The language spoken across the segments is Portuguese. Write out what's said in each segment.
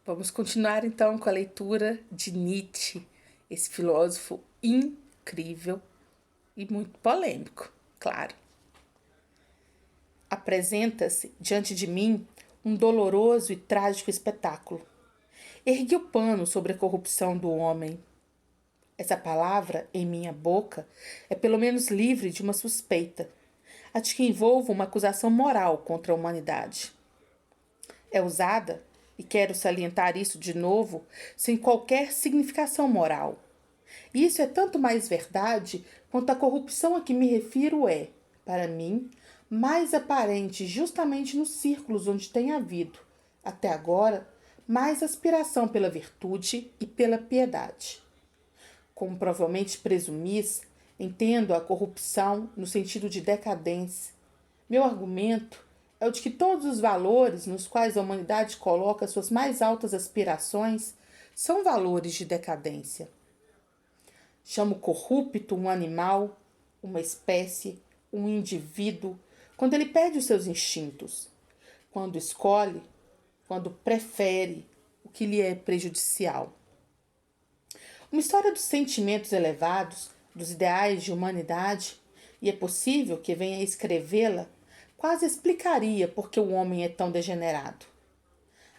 Vamos continuar então com a leitura de Nietzsche, esse filósofo incrível e muito polêmico, claro. Apresenta-se diante de mim um doloroso e trágico espetáculo. Ergui o pano sobre a corrupção do homem. Essa palavra, em minha boca, é pelo menos livre de uma suspeita, a de que envolva uma acusação moral contra a humanidade. É usada, e quero salientar isso de novo, sem qualquer significação moral. E isso é tanto mais verdade quanto a corrupção a que me refiro é, para mim, mais aparente justamente nos círculos onde tem havido, até agora, mais aspiração pela virtude e pela piedade. Como provavelmente presumis, entendo a corrupção no sentido de decadência. Meu argumento é o de que todos os valores nos quais a humanidade coloca suas mais altas aspirações são valores de decadência. Chamo corrupto um animal, uma espécie, um indivíduo, quando ele perde os seus instintos, quando escolhe, quando prefere o que lhe é prejudicial. Uma história dos sentimentos elevados, dos ideais de humanidade, e é possível que venha a escrevê-la, quase explicaria por que o homem é tão degenerado.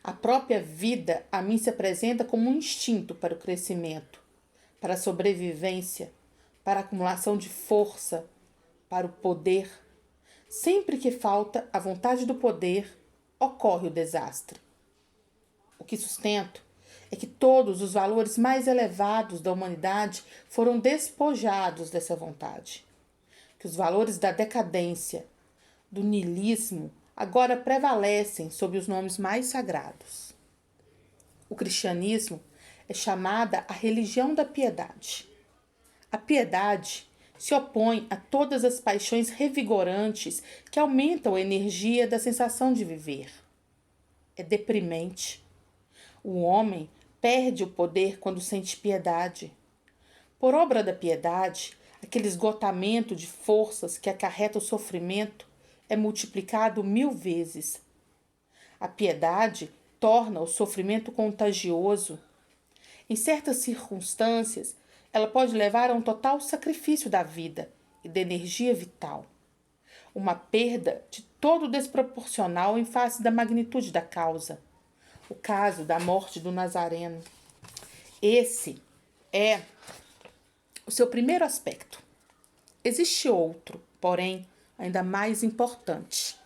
A própria vida a mim se apresenta como um instinto para o crescimento, para a sobrevivência, para a acumulação de força, para o poder. Sempre que falta a vontade do poder, ocorre o desastre. O que sustento é que todos os valores mais elevados da humanidade foram despojados dessa vontade. Que os valores da decadência, do niilismo, agora prevalecem sob os nomes mais sagrados. O cristianismo é chamada a religião da piedade. A piedade se opõe a todas as paixões revigorantes que aumentam a energia da sensação de viver. É deprimente. O homem perde o poder quando sente piedade. Por obra da piedade, aquele esgotamento de forças que acarreta o sofrimento é multiplicado 1000 vezes. A piedade torna o sofrimento contagioso. Em certas circunstâncias, ela pode levar a um total sacrifício da vida e da energia vital. Uma perda de todo desproporcional em face da magnitude da causa. O caso da morte do Nazareno. Esse é o seu primeiro aspecto. Existe outro, porém, ainda mais importante.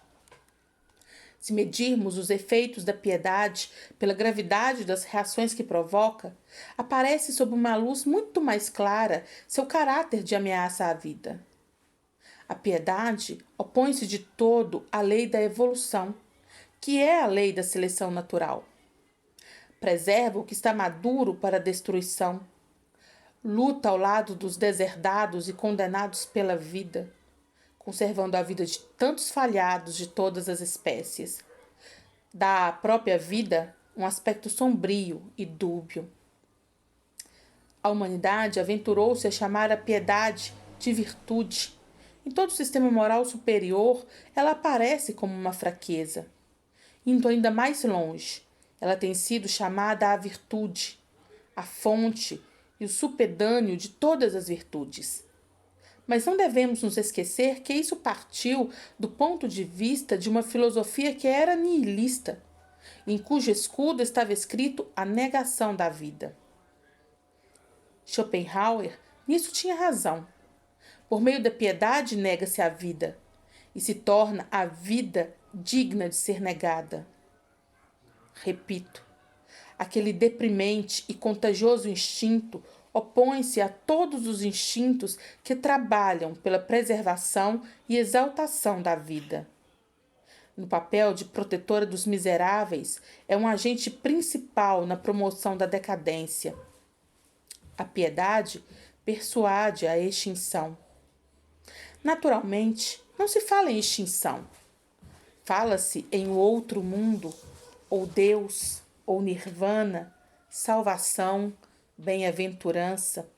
Se medirmos os efeitos da piedade pela gravidade das reações que provoca, aparece sob uma luz muito mais clara seu caráter de ameaça à vida. A piedade opõe-se de todo à lei da evolução, que é a lei da seleção natural. Preserva o que está maduro para a destruição. Luta ao lado dos deserdados e condenados pela vida, conservando a vida de tantos falhados de todas as espécies. Dá à própria vida um aspecto sombrio e dúbio. A humanidade aventurou-se a chamar a piedade de virtude. Em todo sistema moral superior, ela aparece como uma fraqueza. Indo ainda mais longe, ela tem sido chamada a virtude, a fonte e o supedâneo de todas as virtudes. Mas não devemos nos esquecer que isso partiu do ponto de vista de uma filosofia que era nihilista, em cujo escudo estava escrito a negação da vida. Schopenhauer nisso tinha razão. Por meio da piedade nega-se a vida e se torna a vida digna de ser negada. Repito, aquele deprimente e contagioso instinto opõe-se a todos os instintos que trabalham pela preservação e exaltação da vida. No papel de protetora dos miseráveis, é um agente principal na promoção da decadência. A piedade persuade a extinção. Naturalmente, não se fala em extinção. Fala-se em outro mundo, ou Deus, ou Nirvana, salvação, bem-aventurança.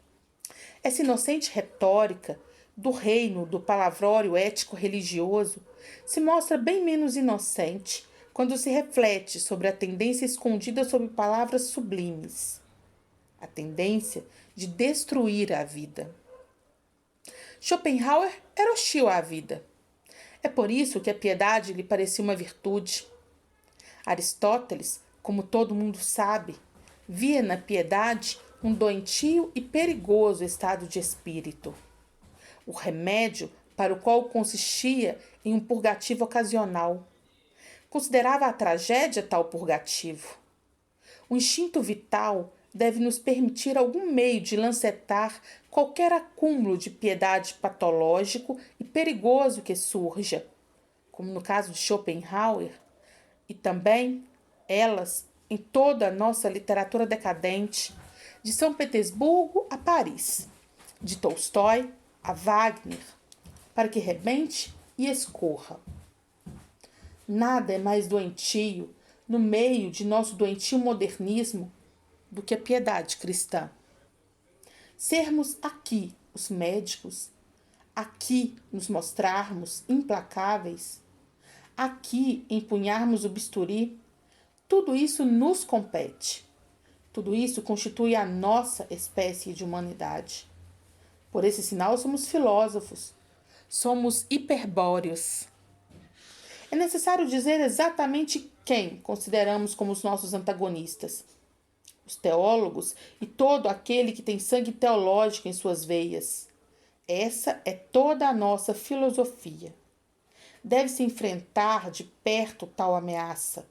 Essa inocente retórica do reino do palavrório ético-religioso se mostra bem menos inocente quando se reflete sobre a tendência escondida sob palavras sublimes, a tendência de destruir a vida. Schopenhauer era hostil à vida. É por isso que a piedade lhe parecia uma virtude. Aristóteles, como todo mundo sabe, via na piedade um doentio e perigoso estado de espírito. O remédio para o qual consistia em um purgativo ocasional. Considerava a tragédia tal purgativo. O instinto vital deve nos permitir algum meio de lancetar qualquer acúmulo de piedade patológico e perigoso que surja, como no caso de Schopenhauer, e também elas em toda a nossa literatura decadente, de São Petersburgo a Paris, de Tolstói a Wagner, para que rebente e escorra. Nada é mais doentio no meio de nosso doentio modernismo do que a piedade cristã. Sermos aqui os médicos, aqui nos mostrarmos implacáveis, aqui empunharmos o bisturi, tudo isso nos compete. Tudo isso constitui a nossa espécie de humanidade. Por esse sinal somos filósofos, somos hiperbóreos. É necessário dizer exatamente quem consideramos como os nossos antagonistas. Os teólogos e todo aquele que tem sangue teológico em suas veias. Essa é toda a nossa filosofia. Deve-se enfrentar de perto tal ameaça,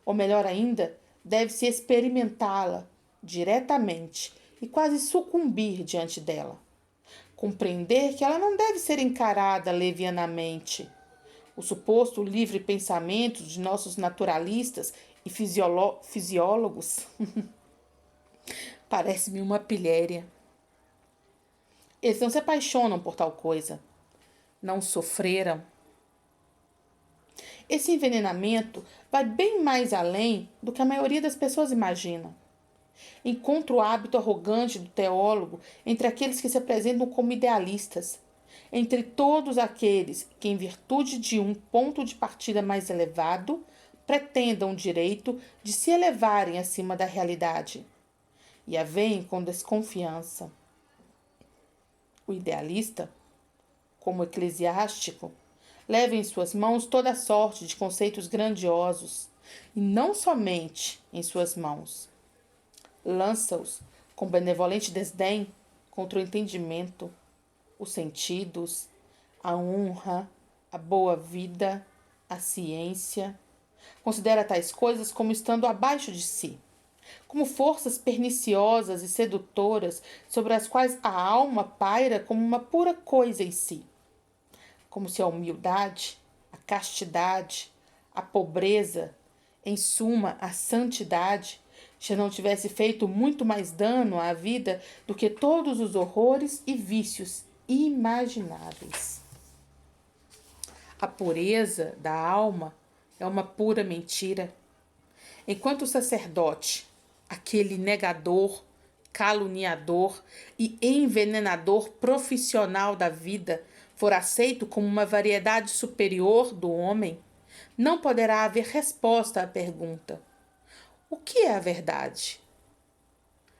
ou melhor ainda, deve-se experimentá-la diretamente e quase sucumbir diante dela. Compreender que ela não deve ser encarada levianamente. O suposto livre pensamento de nossos naturalistas e fisiólogos parece-me uma pilhéria. Eles não se apaixonam por tal coisa. Não sofreram. Esse envenenamento vai bem mais além do que a maioria das pessoas imagina. Encontra o hábito arrogante do teólogo entre aqueles que se apresentam como idealistas, entre todos aqueles que, em virtude de um ponto de partida mais elevado, pretendam o direito de se elevarem acima da realidade, e a veem com desconfiança. O idealista, como eclesiástico, leva em suas mãos toda a sorte de conceitos grandiosos, e não somente em suas mãos. Lança-os com benevolente desdém contra o entendimento, os sentidos, a honra, a boa vida, a ciência. Considera tais coisas como estando abaixo de si, como forças perniciosas e sedutoras sobre as quais a alma paira como uma pura coisa em si. Como se a humildade, a castidade, a pobreza, em suma, a santidade, já não tivesse feito muito mais dano à vida do que todos os horrores e vícios imagináveis. A pureza da alma é uma pura mentira. Enquanto o sacerdote, aquele negador, caluniador e envenenador profissional da vida, for aceito como uma variedade superior do homem, não poderá haver resposta à pergunta: o que é a verdade?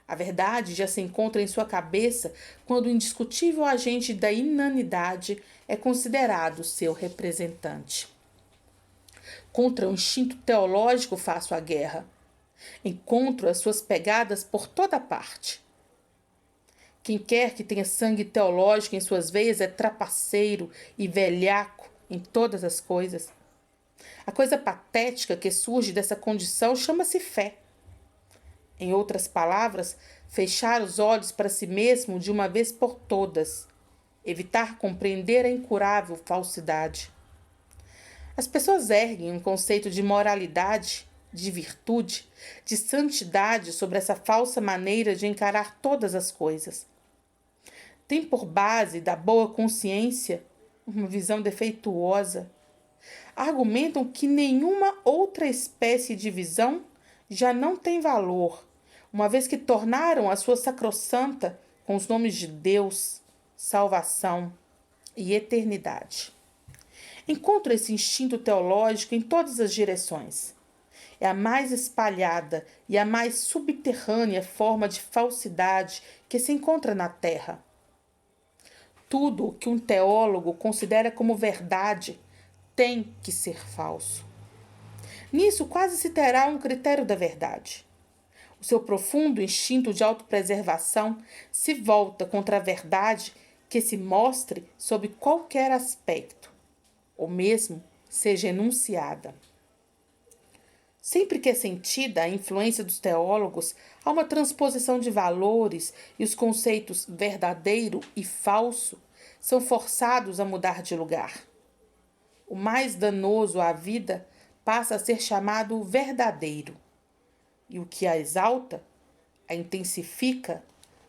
A verdade já se encontra em sua cabeça quando o indiscutível agente da inanidade é considerado seu representante. Contra o instinto teológico faço a guerra. Encontro as suas pegadas por toda parte. Quem quer que tenha sangue teológico em suas veias é trapaceiro e velhaco em todas as coisas. A coisa patética que surge dessa condição chama-se fé. Em outras palavras, fechar os olhos para si mesmo de uma vez por todas, evitar compreender a incurável falsidade. As pessoas erguem um conceito de moralidade, de virtude, de santidade sobre essa falsa maneira de encarar todas as coisas. Tem por base da boa consciência uma visão defeituosa. Argumentam que nenhuma outra espécie de visão já não tem valor, uma vez que tornaram a sua sacrossanta com os nomes de Deus, salvação e eternidade. Encontro esse instinto teológico em todas as direções. É a mais espalhada e a mais subterrânea forma de falsidade que se encontra na Terra. Tudo o que um teólogo considera como verdade tem que ser falso. Nisso quase se terá um critério da verdade. O seu profundo instinto de autopreservação se volta contra a verdade que se mostre sob qualquer aspecto, ou mesmo seja enunciada. Sempre que é sentida a influência dos teólogos, há uma transposição de valores e os conceitos verdadeiro e falso são forçados a mudar de lugar. O mais danoso à vida passa a ser chamado verdadeiro, e o que a exalta, a intensifica,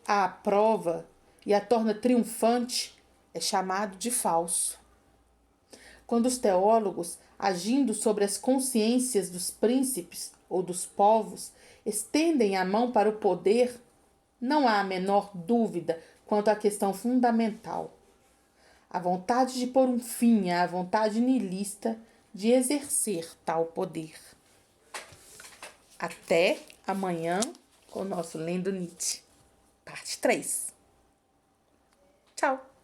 a aprova e a torna triunfante é chamado de falso. Quando os teólogos, agindo sobre as consciências dos príncipes ou dos povos, estendem a mão para o poder, não há a menor dúvida quanto à questão fundamental: a vontade de pôr um fim à vontade nihilista de exercer tal poder. Até amanhã com o nosso Lendo Nietzsche, parte 3. Tchau!